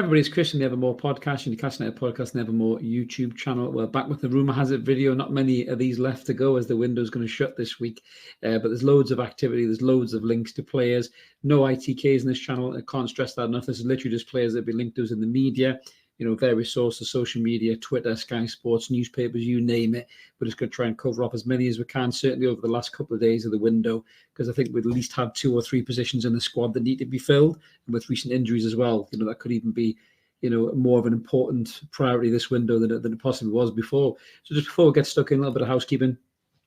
everybody, it's Chris from the Evermore podcast, and Newcastle United podcast, and Evermore YouTube channel. We're back with the Rumour Has It video. Not many of these left to go as the window's going to shut this week, but there's loads of activity. There's loads of links to players. No ITKs in this channel. I can't stress that enough. This is literally just players that have been linked to us in the media, various sources, social media, Twitter, Sky Sports, newspapers, you name it. We're just going to try and cover up as many as we can, certainly over the last couple of days of the window, because I think we'd at least have 2 or 3 positions in the squad that need to be filled. And with recent injuries as well, that could even be, more of an important priority this window than it possibly was before. So just before we get stuck in, a little bit of housekeeping.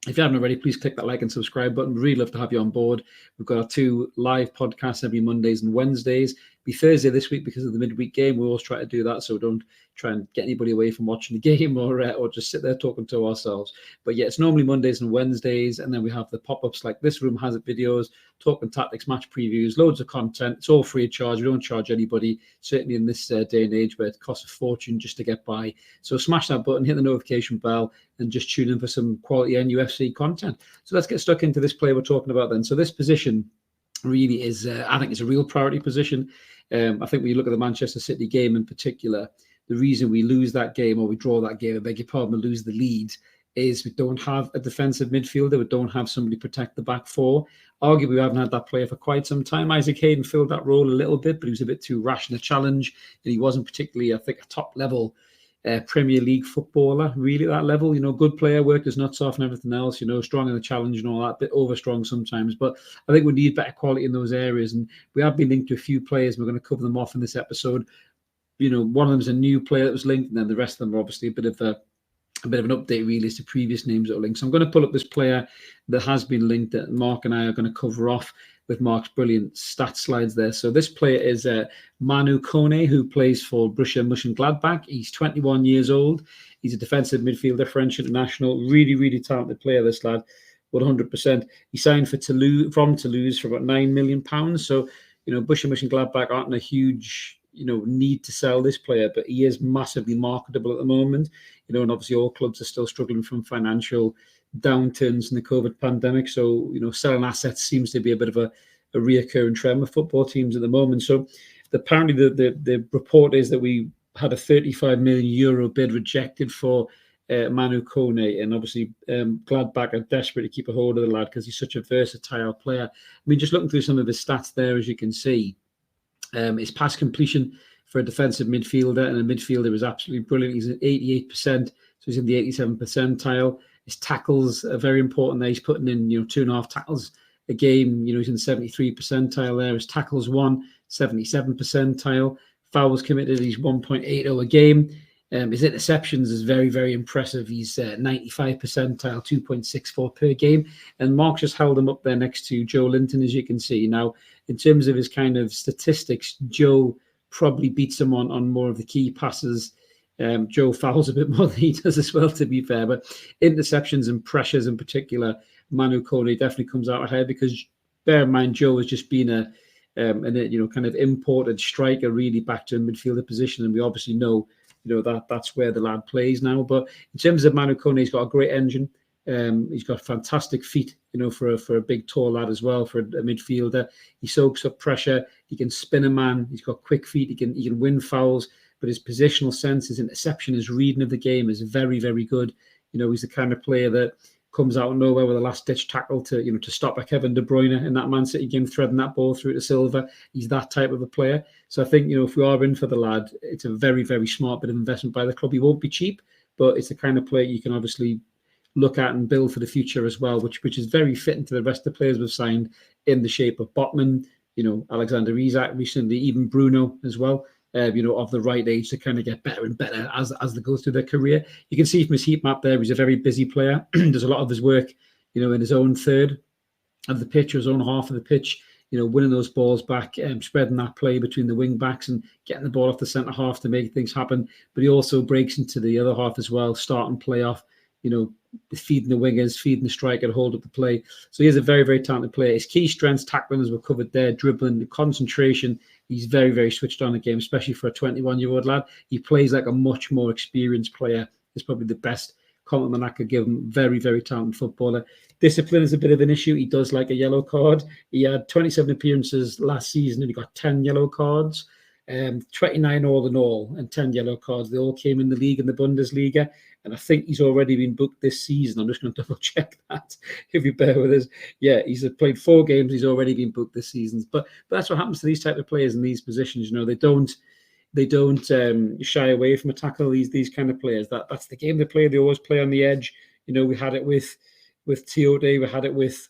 If you haven't already, please click that like and subscribe button. We'd really love to have you on board. We've got our 2 live podcasts every Mondays and Wednesdays. Be Thursday this week because of the midweek game. We always try to do that so we don't try and get anybody away from watching the game or just sit there talking to ourselves. But yeah, it's normally Mondays and Wednesdays, and then we have the pop-ups like this Room Has It videos, talking tactics, match previews, loads of content. It's all free of charge. We don't charge anybody, certainly in this day and age where it costs a fortune just to get by. So smash that button, hit the notification bell, and just tune in for some quality NUFC content. So let's get stuck into this play we're talking about then. So this position really is, I think it's a real priority position. I think when you look at the Manchester City game in particular, the reason we lose that game, or we draw that game, I beg your pardon, we lose the lead, is we don't have a defensive midfielder. We don't have somebody to protect the back four. Arguably, we haven't had that player for quite some time. Isaac Hayden filled that role a little bit, but he was a bit too rash in the challenge, and he wasn't particularly, I think, a top-level Premier League footballer, really, at that level. Good player, worked his nuts off and everything else, strong in the challenge and all that, a bit over-strong sometimes. But I think we need better quality in those areas, and we have been linked to a few players, and we're going to cover them off in this episode. One of them is a new player that was linked, and then the rest of them are obviously a bit of an update, really, as to previous names that are linked. So I'm going to pull up this player that has been linked that Mark and I are going to cover off with Mark's brilliant stat slides there. So this player is Manu Kone, who plays for Borussia Monchengladbach. He's 21 years old. He's a defensive midfielder, French international. Really, really talented player, this lad, 100%. He signed for Toulouse for about £9 million. So, Borussia Monchengladbach aren't in a huge need to sell this player, but he is massively marketable at the moment. And obviously all clubs are still struggling from financial downturns in the COVID pandemic. So, selling assets seems to be a bit of a reoccurring trend with football teams at the moment. So apparently the report is that we had a €35 million bid rejected for Manu Kone, and obviously Gladbach are desperate to keep a hold of the lad because he's such a versatile player. I mean, just looking through some of his stats there, as you can see, his pass completion for a defensive midfielder and a midfielder is absolutely brilliant. He's at 88%, so he's in the 87th percentile. His tackles are very important there. He's putting in, 2.5 tackles a game. He's in the 73 percentile there. His tackles won, 77 percentile. Fouls committed, he's 1.80 a game. His interceptions is very, very impressive. He's 95 percentile, 2.64 per game. And Mark just held him up there next to Joe Linton, as you can see. Now, in terms of his kind of statistics, Joe probably beats him on more of the key passes. Joe fouls a bit more than he does as well, to be fair. But interceptions and pressures in particular, Manu Kone definitely comes out ahead because, bear in mind, Joe has just been a kind of imported striker really back to a midfielder position. And we obviously know that's where the lad plays now. But in terms of Manu Kone, he's got a great engine. He's got fantastic feet, for a big tall lad as well, for a midfielder. He soaks up pressure. He can spin a man. He's got quick feet. He can win fouls. But his positional sense, his interception, his reading of the game is very, very good. He's the kind of player that comes out of nowhere with a last-ditch tackle to stop a Kevin De Bruyne in that Man City game, threading that ball through to Silva. He's that type of a player. So I think, if we are in for the lad, it's a very, very smart bit of investment by the club. He won't be cheap, but it's the kind of player you can obviously look at and build for the future as well, which is very fitting to the rest of the players we've signed in the shape of Botman, Alexander Isak recently, even Bruno as well. Of the right age to kind of get better and better as they go through their career. You can see from his heat map there, he's a very busy player. Does a lot of his work, in his own third of the pitch, or his own half of the pitch, winning those balls back, spreading that play between the wing backs and getting the ball off the centre half to make things happen. But he also breaks into the other half as well, starting play off, feeding the wingers, feeding the striker to hold up the play. So he's a very, very talented player. His key strengths, tackling, as we've covered there, dribbling, concentration. He's very, very switched on the game, especially for a 21-year-old lad. He plays like a much more experienced player. It's probably the best compliment I could give him. Very, very talented footballer. Discipline is a bit of an issue. He does like a yellow card. He had 27 appearances last season and he got 10 yellow cards. 29 all in all, and 10 yellow cards. They all came in the league, in the Bundesliga, and I think he's already been booked this season. I'm just going to double check that, if you bear with us. Yeah, he's played 4 games. He's already been booked this season. But that's what happens to these type of players in these positions. You know, they don't shy away from a tackle. These kind of players. That's the game they play. They always play on the edge. You know, we had it with Tiote. We had it with,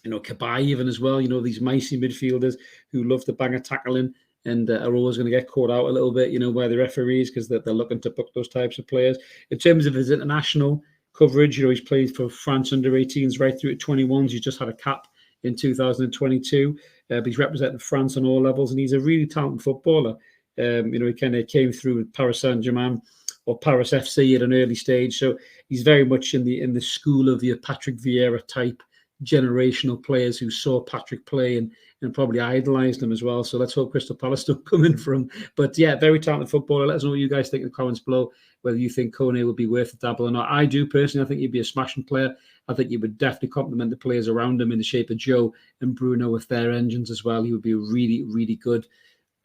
you know, Cabaye even as well. You know, these micey midfielders who love to bang a tackle in and are always going to get caught out a little bit, you know, by the referees, because they're looking to book those types of players. In terms of his international coverage, you know, he's played for France under 18s right through to 21s. He's just had a cap in 2022, but he's representing France on all levels, and he's a really talented footballer. You know, he kind of came through with Paris Saint-Germain or Paris FC at an early stage, so he's very much in the school of your Patrick Vieira type generational players who saw Patrick play and probably idolised him as well. So let's hope Crystal Palace don't come in for him. But yeah, very talented footballer. Let us know what you guys think in the comments below, whether you think Kone would be worth a dabble or not. I do personally. I think he'd be a smashing player. I think he would definitely complement the players around him in the shape of Joe and Bruno with their engines as well. He would be a really, really good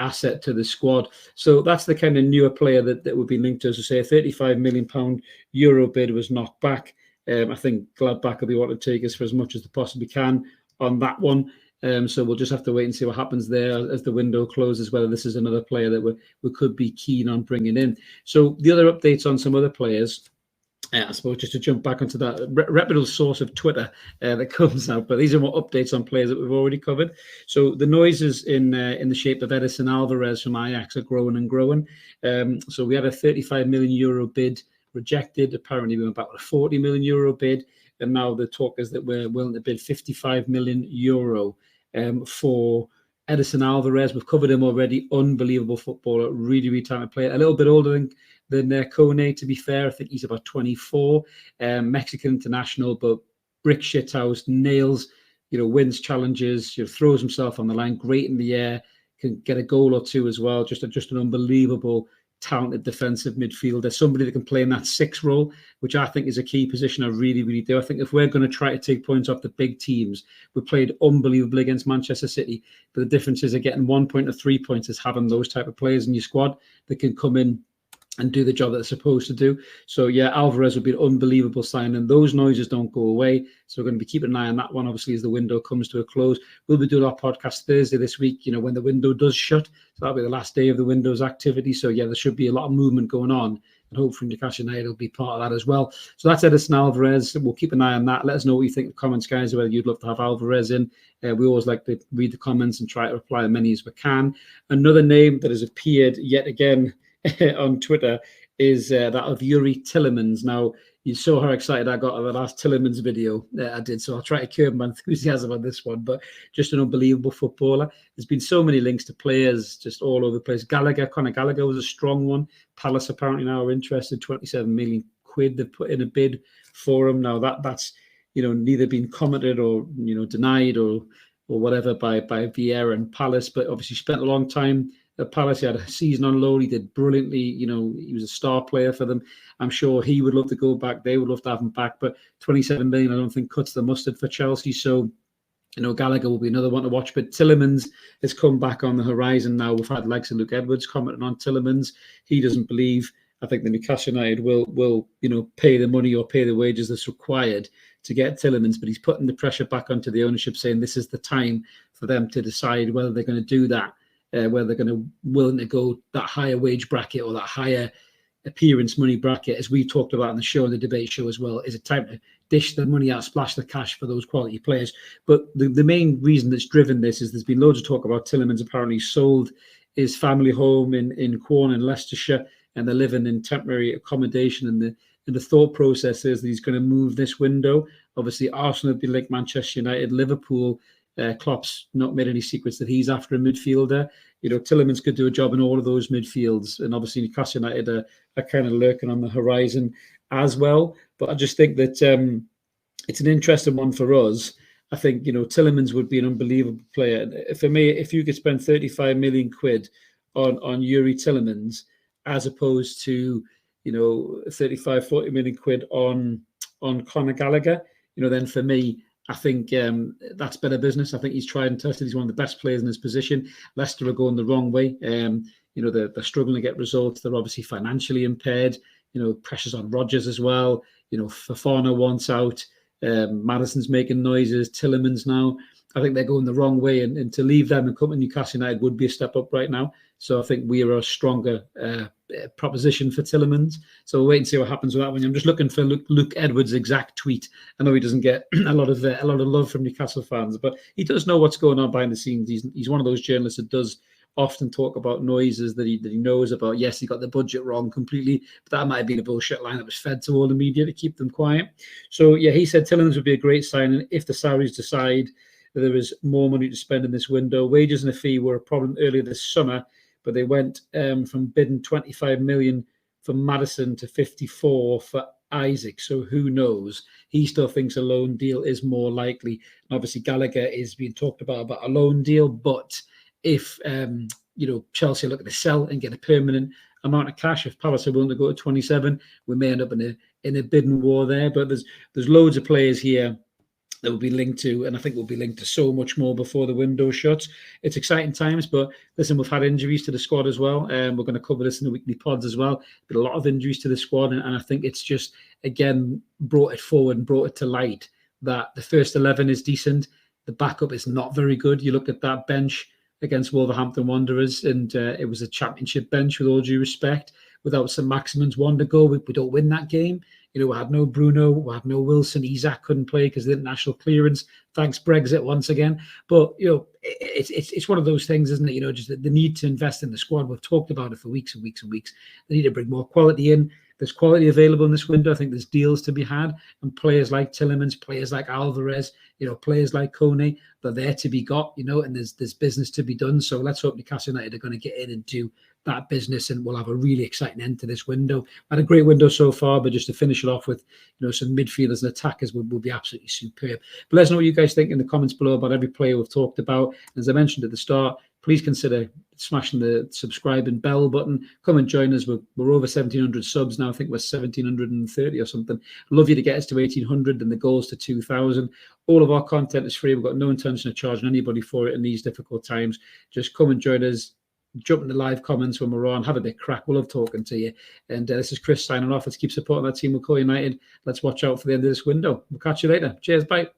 asset to the squad. So that's the kind of newer player that would be linked to, as I say, a £35 million Euro bid was knocked back. I think Gladbach will be wanting to take us for as much as they possibly can on that one. So we'll just have to wait and see what happens there as the window closes, whether this is another player that we could be keen on bringing in. So the other updates on some other players, I suppose, just to jump back onto that reputable source of Twitter that comes out, but these are more updates on players that we've already covered. So the noises in the shape of Edson Alvarez from Ajax are growing and growing. So we had a €35 million bid rejected. Apparently we went back with a €40 million bid, and now the talk is that we're willing to bid €55 million for Edson Alvarez. We've covered him already. Unbelievable footballer, really, really talented player. A little bit older than Kone, to be fair. I think he's about 24. Mexican international, but brick shithouse, nails, you know, wins challenges, you know, throws himself on the line, great in the air, can get a goal or two as well. Just an unbelievable talented defensive midfielder, somebody that can play in that 6 role, which I think is a key position. I really, really do. I think if we're going to try to take points off the big teams, we played unbelievably against Manchester City, but the difference is that getting 1 point or 3 points is having those type of players in your squad that can come in and do the job that they're supposed to do. So yeah, Alvarez would be an unbelievable signing. Those noises don't go away, so we're going to be keeping an eye on that one, obviously, as the window comes to a close. We'll be doing our podcast Thursday this week, you know, when the window does shut. So that'll be the last day of the window's activity. So yeah, there should be a lot of movement going on, and hopefully Newcastle United will be part of that as well. So that's Edson Alvarez. We'll keep an eye on that. Let us know what you think in the comments, guys, whether you'd love to have Alvarez in. We always like to read the comments and try to reply as many as we can. Another name that has appeared yet again on Twitter is that of Youri Tielemans. Now, you saw how excited I got at the last Tielemans video I did, so I'll try to curb my enthusiasm on this one, but just an unbelievable footballer. There's been so many links to players just all over the place. Conor Gallagher was a strong one. Palace apparently now are interested, 27 million quid they've put in a bid for him. Now that's, you know, neither been commented or, you know, denied or whatever by Vieira and Palace, but obviously spent a long time at Palace. He had a season on loan. He did brilliantly. You know, he was a star player for them. I'm sure he would love to go back. They would love to have him back. But 27 million, I don't think, cuts the mustard for Chelsea. So, you know, Gallagher will be another one to watch. But Tielemans has come back on the horizon now. We've had likes of Luke Edwards commenting on Tielemans. He doesn't believe, I think, the Newcastle United will you know, pay the money or pay the wages that's required to get Tielemans, but he's putting the pressure back onto the ownership, saying this is the time for them to decide whether they're going to do that. Whether they're going to willing to go that higher wage bracket or that higher appearance money bracket, as we talked about in the show, the debate show as well. Is it time to dish the money out, splash the cash for those quality players? But the main reason that's driven this is there's been loads of talk about Tielemans apparently sold his family home in Quorn in Leicestershire, and they're living in temporary accommodation. And the thought process is that he's going to move this window. Obviously, Arsenal would be like Manchester United, Liverpool. Klopp's not made any secrets that he's after a midfielder. You know, Tielemans could do a job in all of those midfields, and obviously Newcastle United are kind of lurking on the horizon as well. But I just think that it's an interesting one for us. I think, you know, Tielemans would be an unbelievable player. For me, if you could spend 35 million quid on Youri Tielemans as opposed to, you know, 35, 40 million quid on Conor Gallagher, you know, then for me, I think that's better business. I think he's tried and tested. He's one of the best players in his position. Leicester are going the wrong way. They're struggling to get results. They're obviously financially impaired. Pressures on Rodgers as well. Fofana wants out. Maddison's making noises. Tielemans now. I think they're going the wrong way, and to leave them and come to Newcastle United would be a step up right now. So I think we are a stronger proposition for Tielemans. So we'll wait and see what happens with that one. I'm just looking for Luke Edwards' exact tweet. I know he doesn't get a lot of love from Newcastle fans, but he does know what's going on behind the scenes. He's one of those journalists that does often talk about noises that he knows about. Yes, he got the budget wrong completely, but that might have been a bullshit line that was fed to all the media to keep them quiet. So yeah, he said Tielemans would be a great signing if the Saudis decide that there is more money to spend in this window. Wages and a fee were a problem earlier this summer, but they went from bidding 25 million for Maddison to 54 for Isaac. So who knows? He still thinks a loan deal is more likely. And obviously Gallagher is being talked about a loan deal, but if Chelsea are looking to sell and get a permanent amount of cash, if Palace are willing to go to 27, we may end up in a bidding war there. But there's loads of players here that will be linked to, and I think will be linked to so much more before the window shuts. It's exciting times, but listen, we've had injuries to the squad as well, and we're going to cover this in the weekly pods as well. But a lot of injuries to the squad, and I think it's just, again, brought it forward and brought it to light that the first 11 is decent. The backup is not very good. You look at that bench against Wolverhampton Wanderers, and it was a championship bench, with all due respect. Without St. Maximin's one to go, we don't win that game. We had no Bruno, we had no Wilson. Isaac couldn't play because of the international clearance. Thanks Brexit once again. But it's one of those things, isn't it? Just the need to invest in the squad. We've talked about it for weeks and weeks and weeks. They need to bring more quality in. There's quality available in this window. I think there's deals to be had, and players like Tielemans, players like Alvarez, players like Kone, they're there to be got, and there's business to be done. So let's hope Newcastle United are going to get in and do that business, and we'll have a really exciting end to this window. Had a great window so far, but just to finish it off with, some midfielders and attackers will be absolutely superb. But let us know what you guys think in the comments below about every player we've talked about. As I mentioned at the start, please consider smashing the subscribe and bell button. Come and join us. We're over 1,700 subs now. I think we're 1,730 or something. I'd love you to get us to 1,800 and the goals to 2,000. All of our content is free. We've got no intention of charging anybody for it in these difficult times. Just come and join us. Jump in the live comments when we're on. Have a bit crack. We'll love talking to you. And this is Chris signing off. Let's keep supporting that team. We'll call United. Let's watch out for the end of this window. We'll catch you later. Cheers. Bye.